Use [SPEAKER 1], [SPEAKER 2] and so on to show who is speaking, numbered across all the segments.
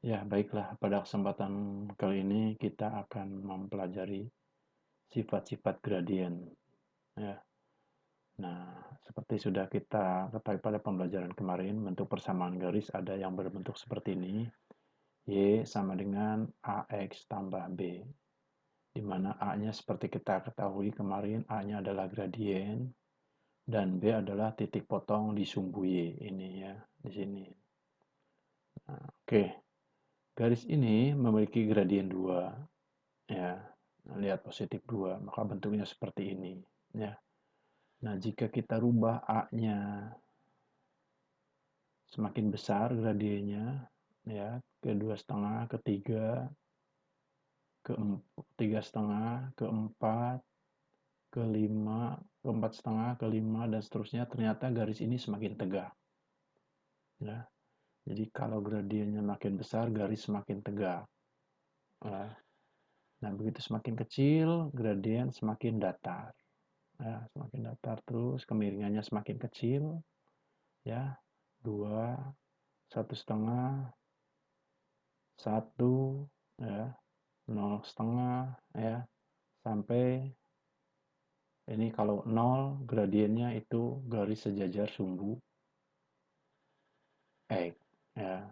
[SPEAKER 1] Ya, baiklah. Pada kesempatan kali ini kita akan mempelajari sifat-sifat gradien. Ya. Nah, seperti sudah kita ketahui pada pembelajaran kemarin, bentuk persamaan garis ada yang berbentuk seperti ini. Y sama dengan AX tambah B. Di mana A-nya seperti kita ketahui kemarin, A-nya adalah gradien, dan B adalah titik potong di sumbu Y. Ini ya, di sini. Nah, oke. Garis ini memiliki gradien 2. Ya, lihat positif 2, maka bentuknya seperti ini. Ya. Nah, jika kita rubah A-nya semakin besar gradiennya, ya, ke 2,5, ke 3, ke 3,5, ke 4, ke 5, ke 4,5, ke 5, dan seterusnya, ternyata garis ini semakin tegak. Ya. Jadi kalau gradiennya makin besar, garis semakin tegak. Ya. Nah, begitu semakin kecil, gradien semakin datar. Ya, semakin datar terus, kemiringannya semakin kecil, ya, 2, 1,5, 1, ya, 0,5, ya, sampai ini kalau 0 gradiennya itu garis sejajar sumbu X, ya.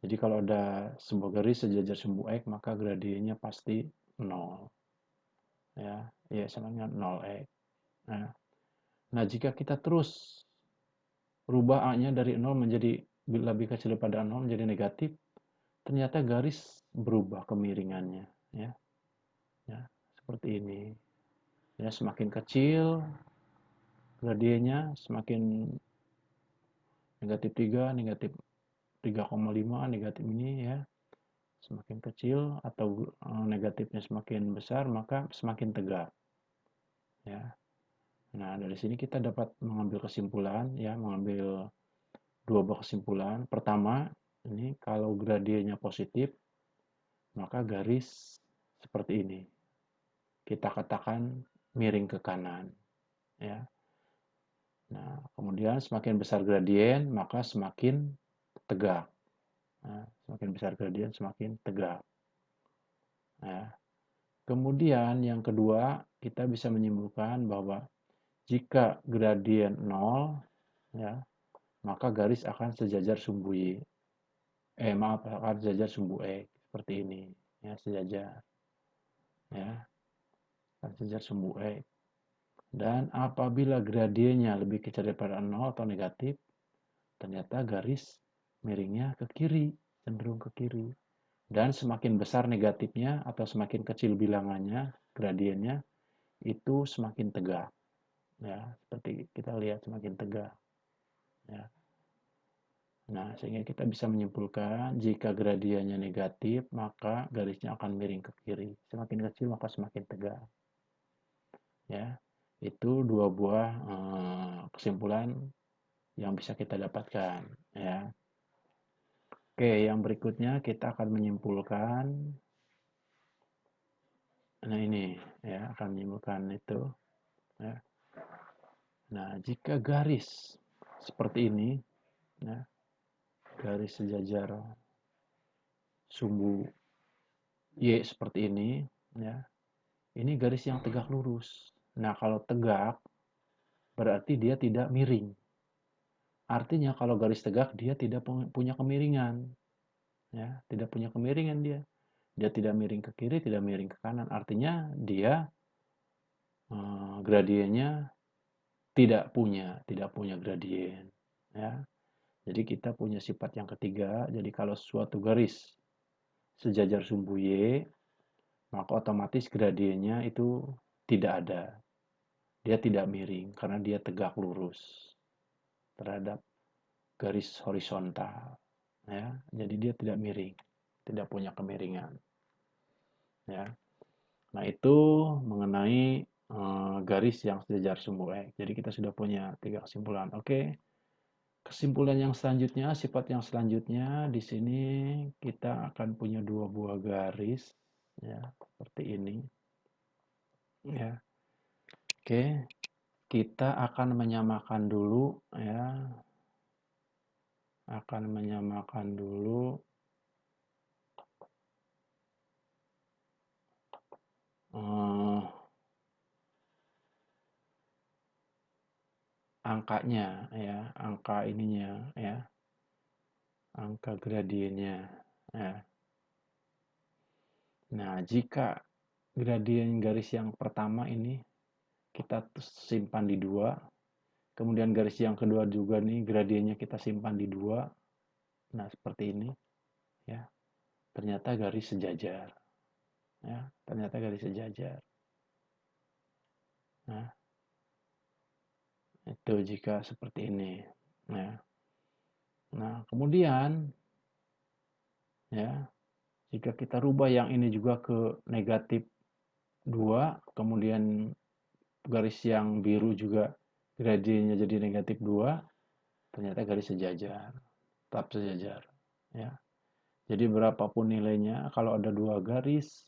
[SPEAKER 1] Jadi kalau ada sebuah garis sejajar sumbu X, maka gradiennya pasti 0, ya, ya, sama dengan 0 X. Nah, jika kita terus rubah A-nya dari 0 menjadi lebih kecil daripada 0 menjadi negatif, ternyata garis berubah kemiringannya, ya. Ya, seperti ini. Ya, semakin kecil gradiennya, semakin negatif 3, negatif 3,5, negatif ini ya, semakin kecil atau negatifnya semakin besar, maka semakin tegak. Ya. Nah, dari sini kita dapat mengambil kesimpulan, ya, mengambil dua buah kesimpulan. Pertama, ini kalau gradiennya positif, maka garis seperti ini. Kita katakan miring ke kanan, ya. Nah, kemudian semakin besar gradien, maka semakin tegak. Nah, semakin besar gradien, semakin tegak. Nah, kemudian yang kedua, kita bisa menyimpulkan bahwa jika gradien 0, ya, maka garis akan sejajar sumbu Y. Maaf, akan sejajar sumbu X. Seperti ini. Ya, sejajar. Ya, akan sejajar sumbu X. Dan apabila gradiennya lebih kecil daripada 0 atau negatif, ternyata garis miringnya ke kiri, cenderung ke kiri. Dan semakin besar negatifnya atau semakin kecil bilangannya, gradiennya, itu semakin tegak. Ya, seperti kita lihat semakin tegak. Ya. Nah, sehingga kita bisa menyimpulkan jika gradiennya negatif, maka garisnya akan miring ke kiri. Semakin kecil maka semakin tegak. Ya, itu dua buah kesimpulan yang bisa kita dapatkan. Ya. Oke, yang berikutnya kita akan menyimpulkan. Nah ini ya akan menyimpulkan itu. Ya. Nah jika garis seperti ini, ya, garis sejajar sumbu Y seperti ini, ya, ini garis yang tegak lurus. Nah kalau tegak berarti dia tidak miring. Artinya kalau garis tegak dia tidak punya kemiringan, ya, tidak punya kemiringan dia. Dia tidak miring ke kiri, tidak miring ke kanan. Artinya dia gradiennya tidak punya gradien, ya. Jadi kita punya sifat yang ketiga. Jadi kalau suatu garis sejajar sumbu Y, maka otomatis gradiennya itu tidak ada. Dia tidak miring karena dia tegak lurus terhadap garis horizontal, ya. Jadi dia tidak miring, tidak punya kemiringan, ya. Nah, itu mengenai garis yang sejajar sumbu X. Jadi kita sudah punya 3 kesimpulan. Oke. Kesimpulan yang selanjutnya, sifat yang selanjutnya di sini kita akan punya dua buah garis, ya, seperti ini. Ya. Oke, kita akan menyamakan dulu, ya, akan menyamakan dulu angkanya ya, angka ininya ya, angka gradiennya ya. Nah, jika gradien garis yang pertama ini kita simpan di 2, kemudian garis yang kedua juga nih gradiennya kita simpan di 2. Nah, seperti ini ya. Ternyata garis sejajar. Ya, ternyata garis sejajar. Nah, itu jika seperti ini. Nah, kemudian ya, jika kita rubah yang ini juga ke negatif 2, kemudian garis yang biru juga gradiennya jadi negatif 2, ternyata garis sejajar, tetap sejajar. Ya. Jadi berapapun nilainya, kalau ada 2 garis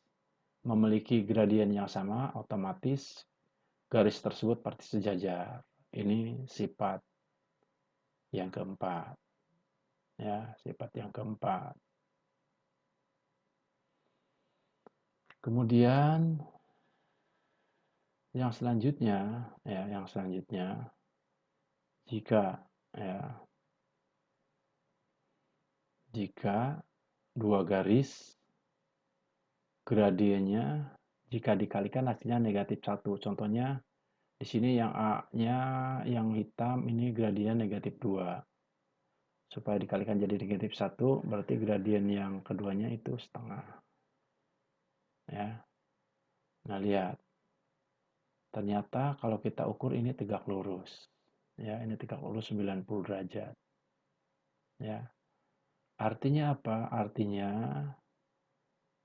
[SPEAKER 1] memiliki gradien yang sama, otomatis garis tersebut pasti sejajar. Ini sifat yang keempat. Ya, sifat yang keempat. Kemudian yang selanjutnya, jika ya, jika 2 garis gradiennya jika dikalikan hasilnya negatif 1. Contohnya di sini yang A-nya yang hitam ini gradien negatif 2. Supaya dikalikan jadi negatif 1, berarti gradien yang keduanya itu setengah. Ya. Nah, lihat. Ternyata kalau kita ukur ini tegak lurus. Ya, ini tegak lurus 90 derajat. Ya. Artinya apa? Artinya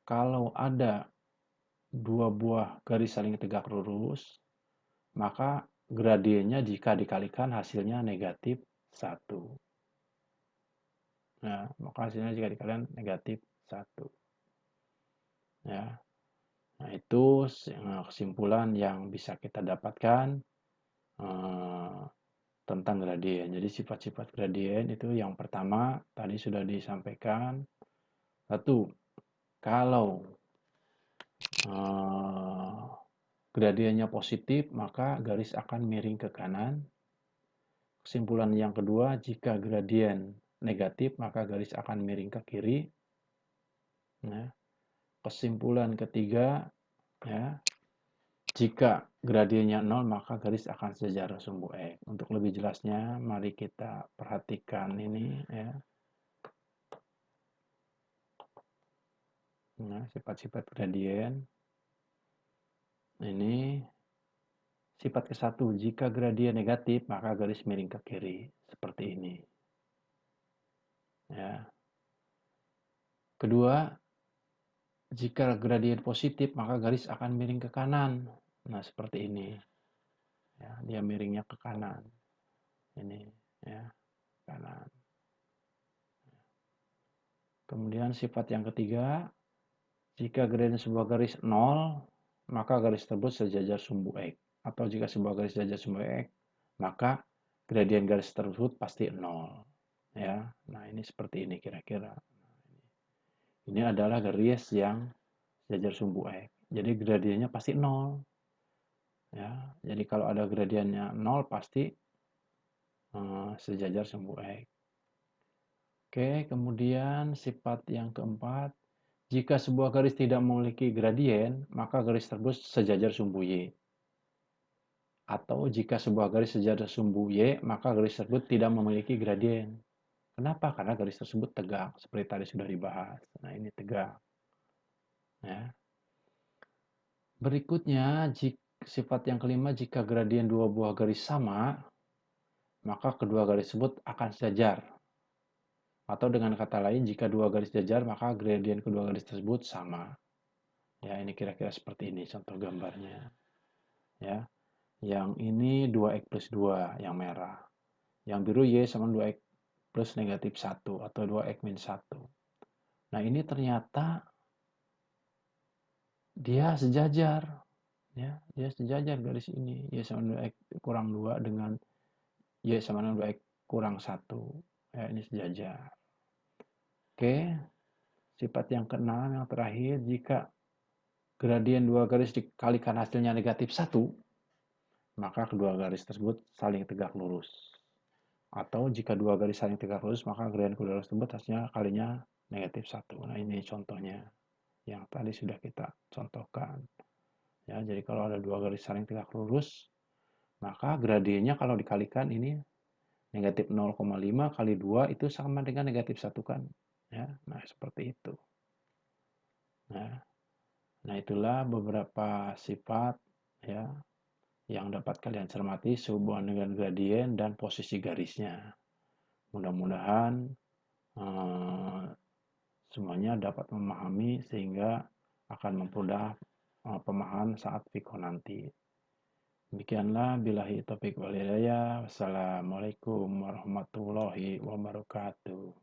[SPEAKER 1] kalau ada 2 buah garis saling tegak lurus, maka gradiennya jika dikalikan hasilnya negatif 1. Nah, maka hasilnya jika dikalikan negatif 1. Ya. Nah, itu kesimpulan yang bisa kita dapatkan tentang gradien. Jadi sifat-sifat gradien itu yang pertama tadi sudah disampaikan. Satu, kalau gradiennya positif, maka garis akan miring ke kanan. Kesimpulan yang kedua, jika gradien negatif, maka garis akan miring ke kiri. Nah, kesimpulan ketiga, ya, jika gradiennya 0, maka garis akan sejajar sumbu X. Untuk lebih jelasnya, mari kita perhatikan ini. Ya. Nah, sifat-sifat gradien. Ini sifat ke-1, jika gradien negatif, maka garis miring ke kiri. Seperti ini. Ya. Kedua, jika gradien positif, maka garis akan miring ke kanan. Nah, seperti ini. Ya, dia miringnya ke kanan. Ini, ya, kanan. Kemudian sifat yang ketiga, jika gradien sebuah garis 0, maka garis tersebut sejajar sumbu X. Atau jika sebuah garis sejajar sumbu X, maka gradien garis tersebut pasti 0. Ya, nah ini seperti ini kira-kira. Ini adalah garis yang sejajar sumbu X. Jadi gradiennya pasti 0. Ya, jadi kalau ada gradiennya 0 pasti sejajar sumbu X. Oke, kemudian sifat yang keempat, jika sebuah garis tidak memiliki gradien, maka garis tersebut sejajar sumbu Y. Atau jika sebuah garis sejajar sumbu Y, maka garis tersebut tidak memiliki gradien. Kenapa? Karena garis tersebut tegak, seperti tadi sudah dibahas. Nah, ini tegak. Ya. Berikutnya, sifat yang kelima, jika gradien dua buah garis sama, maka kedua garis tersebut akan sejajar. Atau dengan kata lain, jika dua garis sejajar, maka gradien kedua garis tersebut sama. Ya, ini kira-kira seperti ini contoh gambarnya. Ya. Yang ini 2x plus 2, yang merah. Yang biru Y sama 2x plus negatif 1 atau 2x min 1. Nah, ini ternyata dia sejajar. Ya, dia sejajar garis ini. Y sama 2x kurang 2 dengan Y sama 2x kurang 1. Ya, ini sejajar. Oke, sifat yang keenam yang terakhir, jika gradien dua garis dikalikan hasilnya negatif 1, maka kedua garis tersebut saling tegak lurus. Atau jika dua garis saling tegak lurus, maka gradien kedua garis tersebut hasilnya kalinya negatif 1. Nah, ini contohnya yang tadi sudah kita contohkan. Ya, jadi kalau ada dua garis saling tegak lurus, maka gradiennya kalau dikalikan ini negatif 0,5 kali 2 itu sama dengan negatif 1 kan. Ya, nah seperti itu. Nah, itulah beberapa sifat ya yang dapat kalian cermati sehubungan dengan gradien dan posisi garisnya. Mudah-mudahan semuanya dapat memahami sehingga akan mempermudah pemahaman saat Viko nanti. Demikianlah billahi taufik wal hidayah. Wassalamualaikum warahmatullahi wabarakatuh.